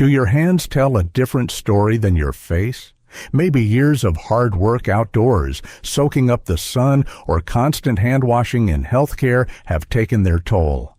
Do your hands tell a different story than your face? Maybe years of hard work outdoors, soaking up the sun, or constant hand washing in healthcare have taken their toll.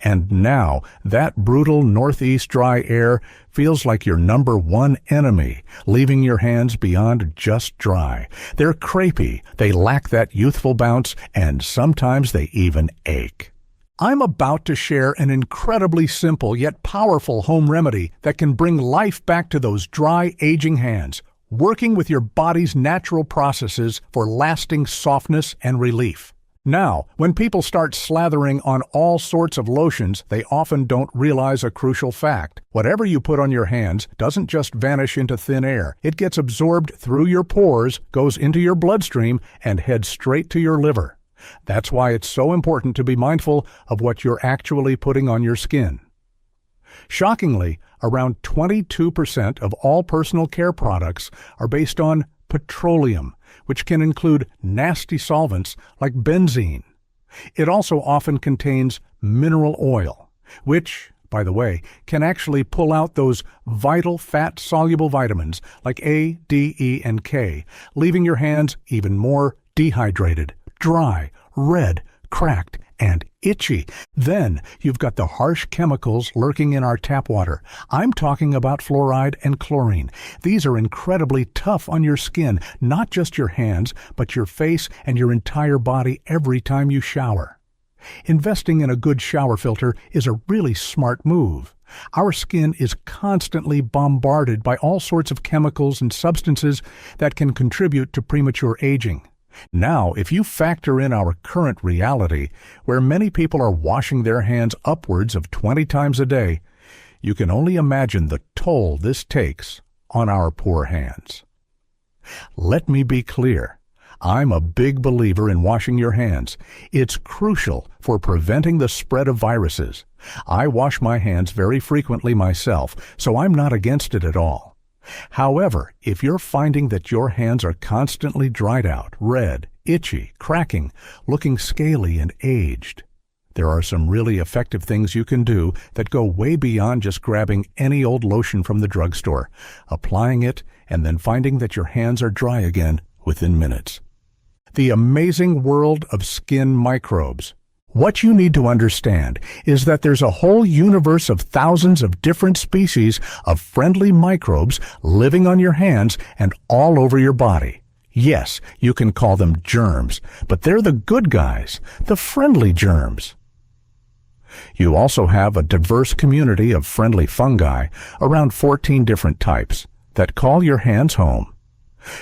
And now, that brutal northeast dry air feels like your number one enemy, leaving your hands beyond just dry. They're crepey, they lack that youthful bounce, and sometimes they even ache. I'm about to share an incredibly simple yet powerful home remedy that can bring life back to those dry, aging hands, working with your body's natural processes for lasting softness and relief. Now, when people start slathering on all sorts of lotions, they often don't realize a crucial fact. Whatever you put on your hands doesn't just vanish into thin air. It gets absorbed through your pores, goes into your bloodstream, and heads straight to your liver. That's why it's so important to be mindful of what you're actually putting on your skin. Shockingly, around 22% of all personal care products are based on petroleum, which can include nasty solvents like benzene. It also often contains mineral oil, which, by the way, can actually pull out those vital fat-soluble vitamins like A, D, E, and K, leaving your hands even more dehydrated, dry, red, cracked, and itchy. Then you've got the harsh chemicals lurking in our tap water. I'm talking about fluoride and chlorine. These are incredibly tough on your skin, not just your hands, but your face and your entire body every time you shower. Investing in a good shower filter is a really smart move. Our skin is constantly bombarded by all sorts of chemicals and substances that can contribute to premature aging. Now, if you factor in our current reality, where many people are washing their hands upwards of 20 times a day, you can only imagine the toll this takes on our poor hands. Let me be clear. I'm a big believer in washing your hands. It's crucial for preventing the spread of viruses. I wash my hands very frequently myself, so I'm not against it at all. However, if you're finding that your hands are constantly dried out, red, itchy, cracking, looking scaly and aged, there are some really effective things you can do that go way beyond just grabbing any old lotion from the drugstore, applying it, and then finding that your hands are dry again within minutes. The amazing world of skin microbes. What you need to understand is that there's a whole universe of thousands of different species of friendly microbes living on your hands and all over your body. Yes, you can call them germs, but they're the good guys, the friendly germs. You also have a diverse community of friendly fungi, around 14 different types, that call your hands home.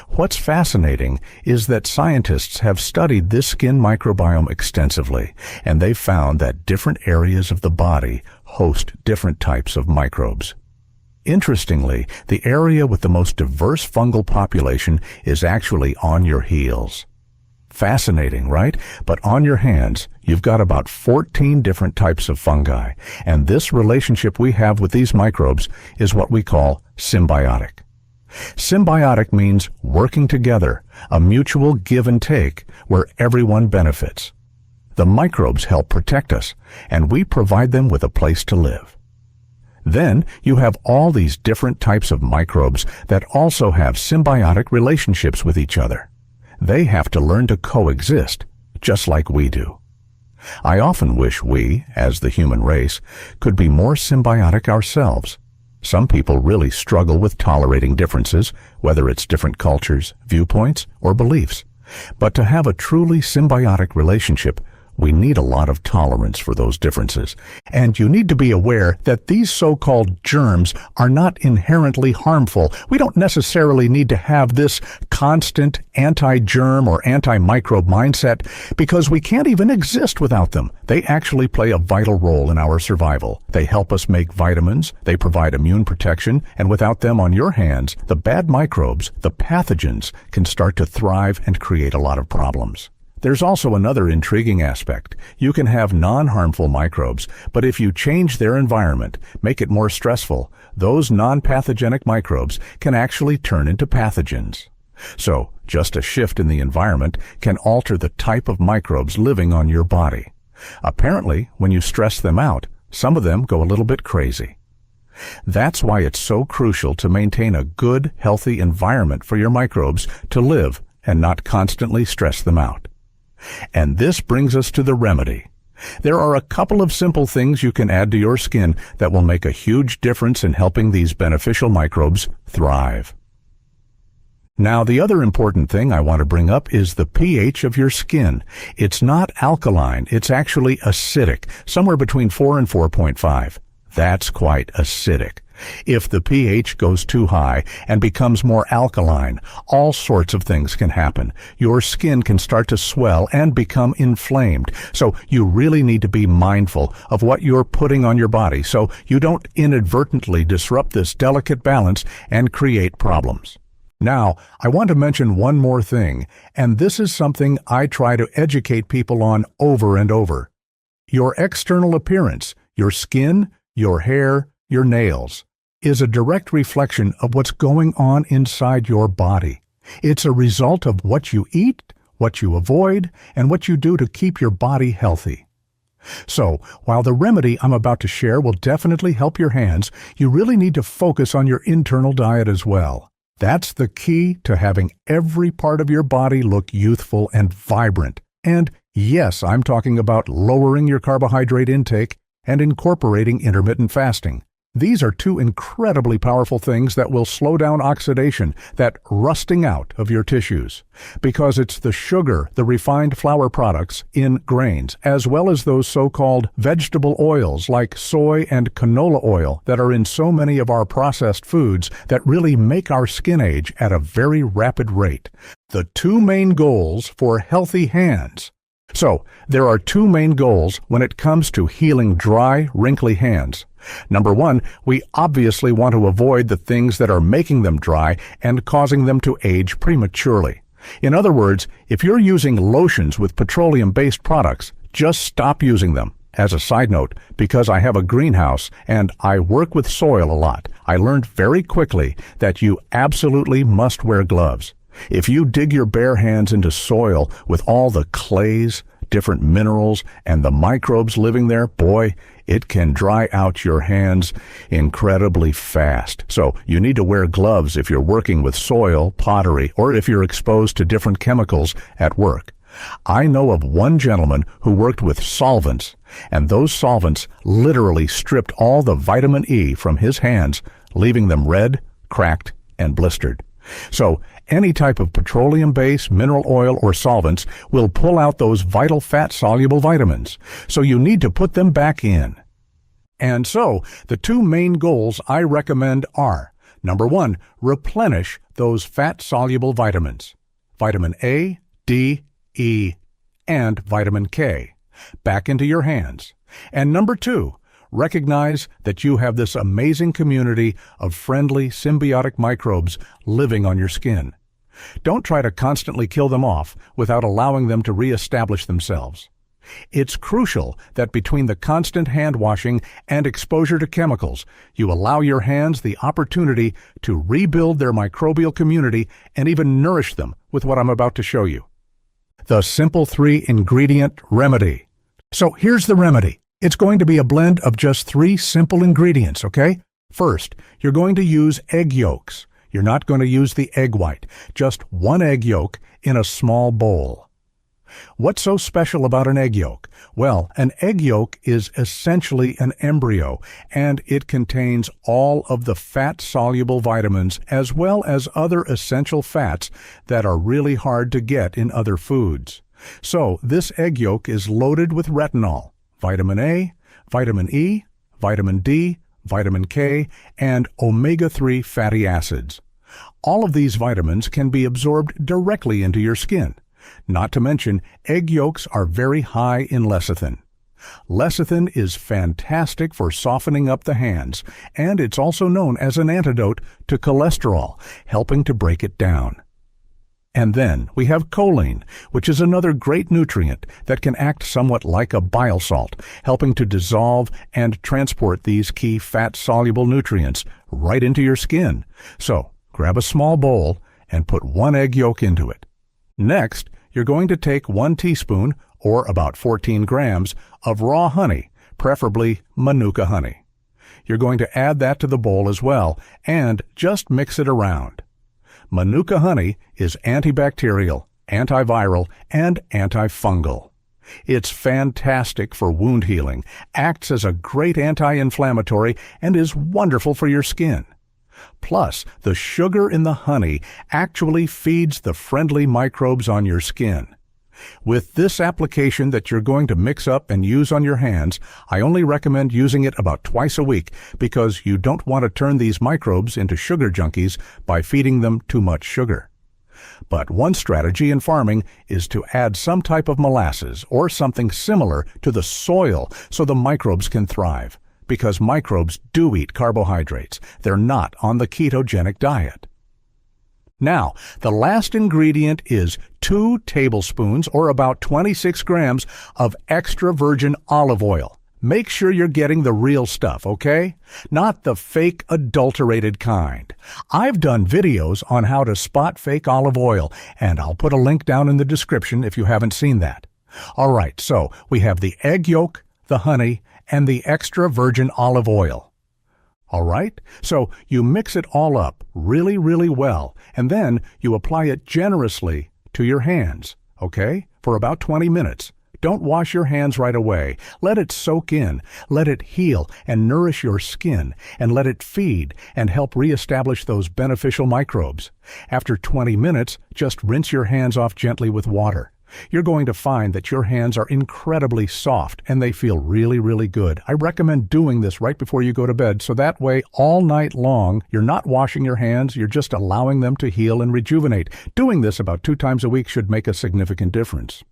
What's fascinating is that scientists have studied this skin microbiome extensively, and they've found that different areas of the body host different types of microbes. Interestingly, the area with the most diverse fungal population is actually on your heels. Fascinating, right? But on your hands, you've got about 14 different types of fungi, and this relationship we have with these microbes is what we call symbiotic. Symbiotic means working together, a mutual give and take where everyone benefits. The microbes help protect us, and we provide them with a place to live. Then you have all these different types of microbes that also have symbiotic relationships with each other. They have to learn to coexist, just like we do. I often wish we, as the human race, could be more symbiotic ourselves. Some people really struggle with tolerating differences, whether it's different cultures, viewpoints, or beliefs. But to have a truly symbiotic relationship, we need a lot of tolerance for those differences. And you need to be aware that these so-called germs are not inherently harmful. We don't necessarily need to have this constant anti-germ or anti-microbe mindset because we can't even exist without them. They actually play a vital role in our survival. They help us make vitamins, they provide immune protection, and without them on your hands, the bad microbes, the pathogens, can start to thrive and create a lot of problems. There's also another intriguing aspect. You can have non-harmful microbes, but if you change their environment, make it more stressful, those non-pathogenic microbes can actually turn into pathogens. So, just a shift in the environment can alter the type of microbes living on your body. Apparently, when you stress them out, some of them go a little bit crazy. That's why it's so crucial to maintain a good, healthy environment for your microbes to live and not constantly stress them out. And this brings us to the remedy. There are a couple of simple things you can add to your skin that will make a huge difference in helping these beneficial microbes thrive. Now, the other important thing I want to bring up is the pH of your skin. It's not alkaline, it's actually acidic, somewhere between 4 and 4.5. That's quite acidic. If the pH goes too high and becomes more alkaline, all sorts of things can happen. Your skin can start to swell and become inflamed. So you really need to be mindful of what you're putting on your body so you don't inadvertently disrupt this delicate balance and create problems. Now, I want to mention one more thing, and this is something I try to educate people on over and over. Your external appearance, your skin, your hair, your nails, is a direct reflection of what's going on inside your body. It's a result of what you eat, what you avoid, and what you do to keep your body healthy. So, while the remedy I'm about to share will definitely help your hands, you really need to focus on your internal diet as well. That's the key to having every part of your body look youthful and vibrant. And yes, I'm talking about lowering your carbohydrate intake and incorporating intermittent fasting. These are two incredibly powerful things that will slow down oxidation, that rusting out of your tissues. Because it's the sugar, the refined flour products in grains, as well as those so-called vegetable oils like soy and canola oil that are in so many of our processed foods that really make our skin age at a very rapid rate. The two main goals for healthy hands. So, there are two main goals when it comes to healing dry, wrinkly hands. Number one, we obviously want to avoid the things that are making them dry and causing them to age prematurely. In other words, if you're using lotions with petroleum-based products, just stop using them. As a side note, because I have a greenhouse and I work with soil a lot, I learned very quickly that you absolutely must wear gloves. If you dig your bare hands into soil with all the clays, different minerals, and the microbes living there, boy, it can dry out your hands incredibly fast. So you need to wear gloves if you're working with soil, pottery, or if you're exposed to different chemicals at work. I know of one gentleman who worked with solvents, and those solvents literally stripped all the vitamin E from his hands, leaving them red, cracked, and blistered. So, any type of petroleum-based, mineral oil, or solvents will pull out those vital fat-soluble vitamins. So you need to put them back in. And so, the two main goals I recommend are, number one, replenish those fat-soluble vitamins. Vitamin A, D, E, and vitamin K back into your hands. And number two, recognize that you have this amazing community of friendly, symbiotic microbes living on your skin. Don't try to constantly kill them off without allowing them to reestablish themselves. It's crucial that between the constant hand washing and exposure to chemicals, you allow your hands the opportunity to rebuild their microbial community and even nourish them with what I'm about to show you. The simple 3-ingredient remedy. So here's the remedy. It's going to be a blend of just 3 simple ingredients, okay? First, you're going to use egg yolks. You're not going to use the egg white, just 1 egg yolk in a small bowl. What's so special about an egg yolk? Well, an egg yolk is essentially an embryo, and it contains all of the fat-soluble vitamins as well as other essential fats that are really hard to get in other foods. So, this egg yolk is loaded with retinol, vitamin A, vitamin E, vitamin D, vitamin K, and omega-3 fatty acids. All of these vitamins can be absorbed directly into your skin. Not to mention, egg yolks are very high in lecithin. Lecithin is fantastic for softening up the hands, and it's also known as an antidote to cholesterol, helping to break it down. And then we have choline, which is another great nutrient that can act somewhat like a bile salt, helping to dissolve and transport these key fat-soluble nutrients right into your skin. So, grab a small bowl and put 1 egg yolk into it. Next, you're going to take 1 teaspoon, or about 14 grams, of raw honey, preferably Manuka honey. You're going to add that to the bowl as well, and just mix it around. Manuka honey is antibacterial, antiviral, and antifungal. It's fantastic for wound healing, acts as a great anti-inflammatory, and is wonderful for your skin. Plus, the sugar in the honey actually feeds the friendly microbes on your skin. With this application that you're going to mix up and use on your hands, I only recommend using it about twice a week because you don't want to turn these microbes into sugar junkies by feeding them too much sugar. But one strategy in farming is to add some type of molasses or something similar to the soil so the microbes can thrive, because microbes do eat carbohydrates. They're not on the ketogenic diet. Now, the last ingredient is 2 tablespoons or about 26 grams of extra virgin olive oil. Make sure you're getting the real stuff, okay? Not the fake adulterated kind. I've done videos on how to spot fake olive oil, and I'll put a link down in the description if you haven't seen that. All right, so we have the egg yolk, the honey, and the extra virgin olive oil. All right, so you mix it all up really, really well, and then you apply it generously to your hands, okay, for about 20 minutes. Don't wash your hands right away. Let it soak in, let it heal and nourish your skin, and let it feed and help reestablish those beneficial microbes. After 20 minutes, just rinse your hands off gently with water. You're going to find that your hands are incredibly soft and they feel really, really good. I recommend doing this right before you go to bed, so that way all night long you're not washing your hands, you're just allowing them to heal and rejuvenate. Doing this about 2 times a week should make a significant difference.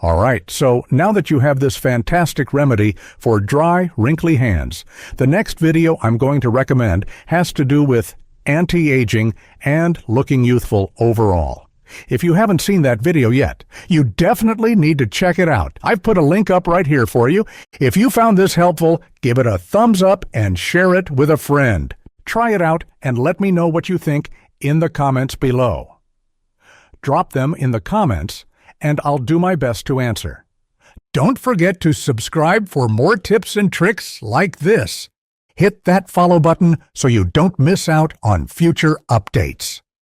All right, so now that you have this fantastic remedy for dry, wrinkly hands, the next video I'm going to recommend has to do with anti-aging and looking youthful overall. If you haven't seen that video yet, you definitely need to check it out. I've put a link up right here for you. If you found this helpful, give it a thumbs up and share it with a friend. Try it out and let me know what you think in the comments below. Drop them in the comments and I'll do my best to answer. Don't forget to subscribe for more tips and tricks like this. Hit that follow button so you don't miss out on future updates.